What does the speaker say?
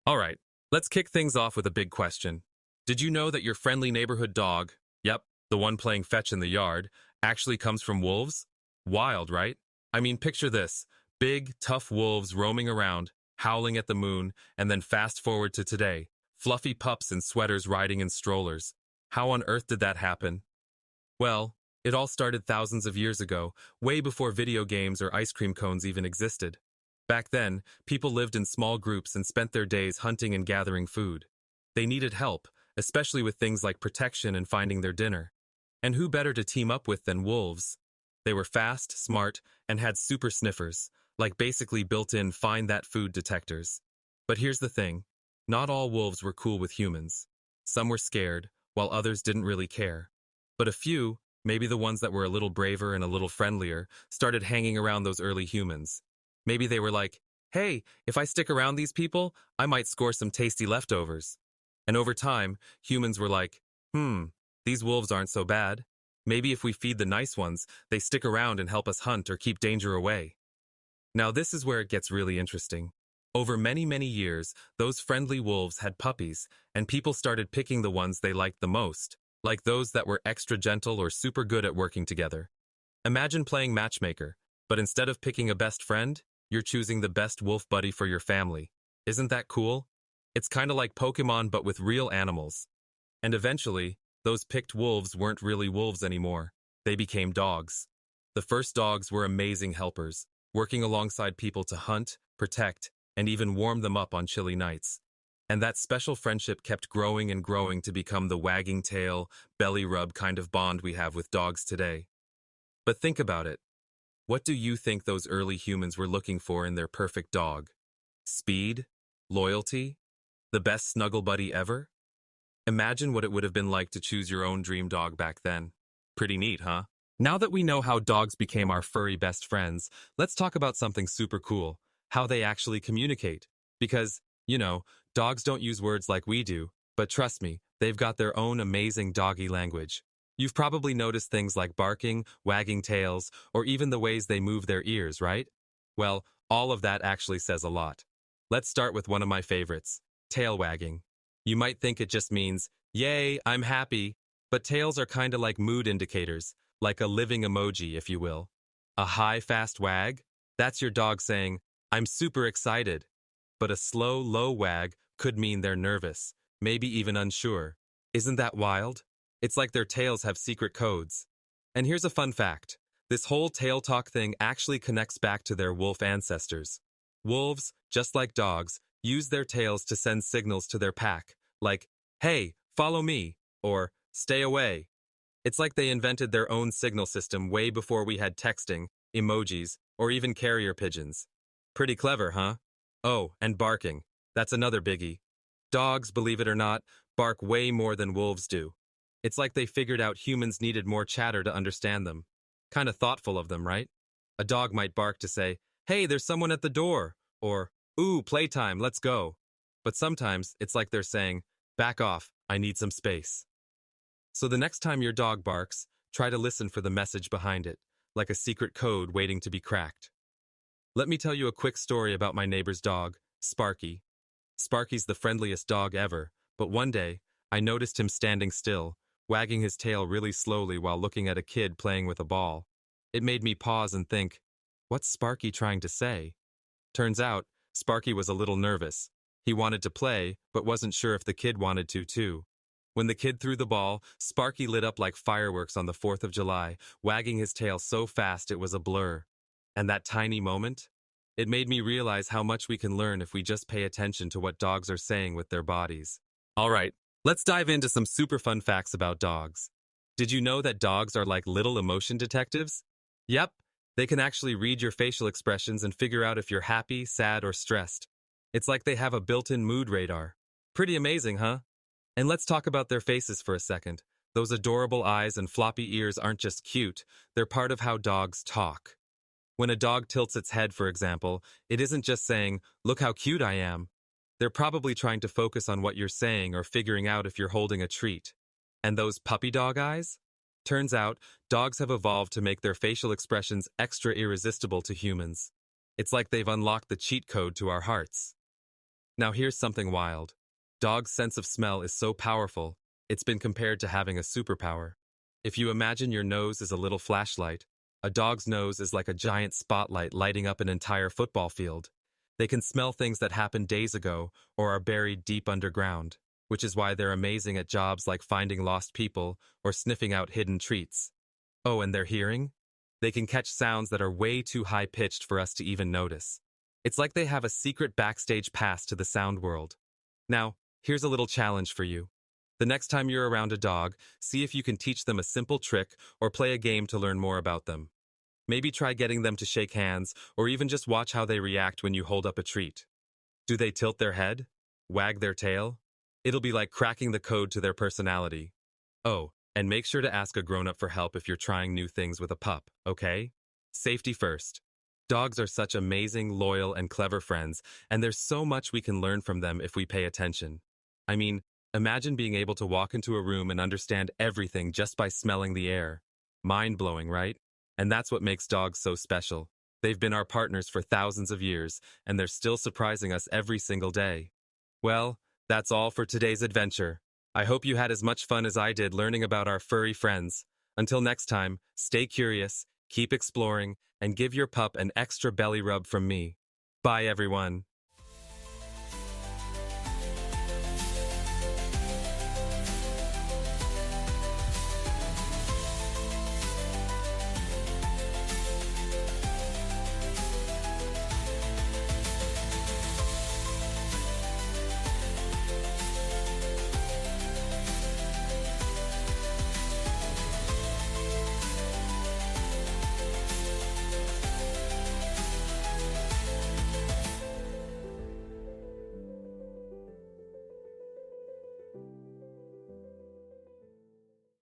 All right, let's kick things off with a big question. Did you know that your friendly neighborhood dog, yep, the one playing fetch in the yard, actually comes from wolves? Wild, right? I mean, picture this. Big, tough wolves roaming around, howling at the moon, and then fast forward to today. Fluffy pups in sweaters riding in strollers. How on earth did that happen? Well, it all started thousands of years ago, way before video games or ice cream cones even existed. Back then, people lived in small groups and spent their days hunting and gathering food. They needed help, especially with things like protection and finding their dinner. And who better to team up with than wolves? They were fast, smart, and had super sniffers, like basically built-in find that food detectors. But here's the thing, not all wolves were cool with humans. Some were scared, while others didn't really care. But a few, maybe the ones that were a little braver and a little friendlier, started hanging around those early humans. Maybe they were like, hey, if I stick around these people, I might score some tasty leftovers. And over time, humans were like, these wolves aren't so bad. Maybe if we feed the nice ones, they stick around and help us hunt or keep danger away. Now this is where it gets really interesting. Over many, many years, those friendly wolves had puppies, and people started picking the ones they liked the most, like those that were extra gentle or super good at working together. Imagine playing matchmaker, but instead of picking a best friend, you're choosing the best wolf buddy for your family. Isn't that cool? It's kind of like Pokemon but with real animals. And eventually, those picked wolves weren't really wolves anymore. They became dogs. The first dogs were amazing helpers, working alongside people to hunt, protect, and even warm them up on chilly nights. And that special friendship kept growing and growing to become the wagging tail, belly rub kind of bond we have with dogs today. But think about it. What do you think those early humans were looking for in their perfect dog? Speed? Loyalty? The best snuggle buddy ever? Imagine what it would have been like to choose your own dream dog back then. Pretty neat, huh? Now that we know how dogs became our furry best friends, let's talk about something super cool, how they actually communicate. Because, dogs don't use words like we do, but trust me, they've got their own amazing doggy language. You've probably noticed things like barking, wagging tails, or even the ways they move their ears, right? Well, all of that actually says a lot. Let's start with one of my favorites, tail wagging. You might think it just means, yay, I'm happy, but tails are kinda like mood indicators, like a living emoji, if you will. A high, fast wag? That's your dog saying, I'm super excited. But a slow, low wag could mean they're nervous, maybe even unsure. Isn't that wild? It's like their tails have secret codes. And here's a fun fact. This whole tail talk thing actually connects back to their wolf ancestors. Wolves, just like dogs, use their tails to send signals to their pack, like, hey, follow me, or stay away. It's like they invented their own signal system way before we had texting, emojis, or even carrier pigeons. Pretty clever, huh? Oh, and barking. That's another biggie. Dogs, believe it or not, bark way more than wolves do. It's like they figured out humans needed more chatter to understand them. Kinda thoughtful of them, right? A dog might bark to say, hey, there's someone at the door, or, ooh, playtime, let's go. But sometimes it's like they're saying, back off, I need some space. So the next time your dog barks, try to listen for the message behind it, like a secret code waiting to be cracked. Let me tell you a quick story about my neighbor's dog, Sparky. Sparky's the friendliest dog ever, but one day, I noticed him standing still, wagging his tail really slowly while looking at a kid playing with a ball. It made me pause and think, what's Sparky trying to say? Turns out, Sparky was a little nervous. He wanted to play, but wasn't sure if the kid wanted to too. When the kid threw the ball, Sparky lit up like fireworks on the 4th of July, wagging his tail so fast it was a blur. And that tiny moment? It made me realize how much we can learn if we just pay attention to what dogs are saying with their bodies. All right, let's dive into some super fun facts about dogs. Did you know that dogs are like little emotion detectives? Yep, they can actually read your facial expressions and figure out if you're happy, sad, or stressed. It's like they have a built-in mood radar. Pretty amazing, huh? And let's talk about their faces for a second. Those adorable eyes and floppy ears aren't just cute, they're part of how dogs talk. When a dog tilts its head, for example, it isn't just saying, look how cute I am. They're probably trying to focus on what you're saying or figuring out if you're holding a treat. And those puppy dog eyes? Turns out, dogs have evolved to make their facial expressions extra irresistible to humans. It's like they've unlocked the cheat code to our hearts. Now here's something wild. Dogs' sense of smell is so powerful, it's been compared to having a superpower. If you imagine your nose is a little flashlight, a dog's nose is like a giant spotlight lighting up an entire football field. They can smell things that happened days ago or are buried deep underground, which is why they're amazing at jobs like finding lost people or sniffing out hidden treats. Oh, and their hearing? They can catch sounds that are way too high-pitched for us to even notice. It's like they have a secret backstage pass to the sound world. Now, here's a little challenge for you. The next time you're around a dog, see if you can teach them a simple trick or play a game to learn more about them. Maybe try getting them to shake hands or even just watch how they react when you hold up a treat. Do they tilt their head? Wag their tail? It'll be like cracking the code to their personality. Oh, and make sure to ask a grown-up for help if you're trying new things with a pup, okay? Safety first. Dogs are such amazing, loyal, and clever friends, and there's so much we can learn from them if we pay attention. I mean, imagine being able to walk into a room and understand everything just by smelling the air. Mind-blowing, right? And that's what makes dogs so special. They've been our partners for thousands of years, and they're still surprising us every single day. Well, that's all for today's adventure. I hope you had as much fun as I did learning about our furry friends. Until next time, stay curious, keep exploring, and give your pup an extra belly rub from me. Bye, everyone.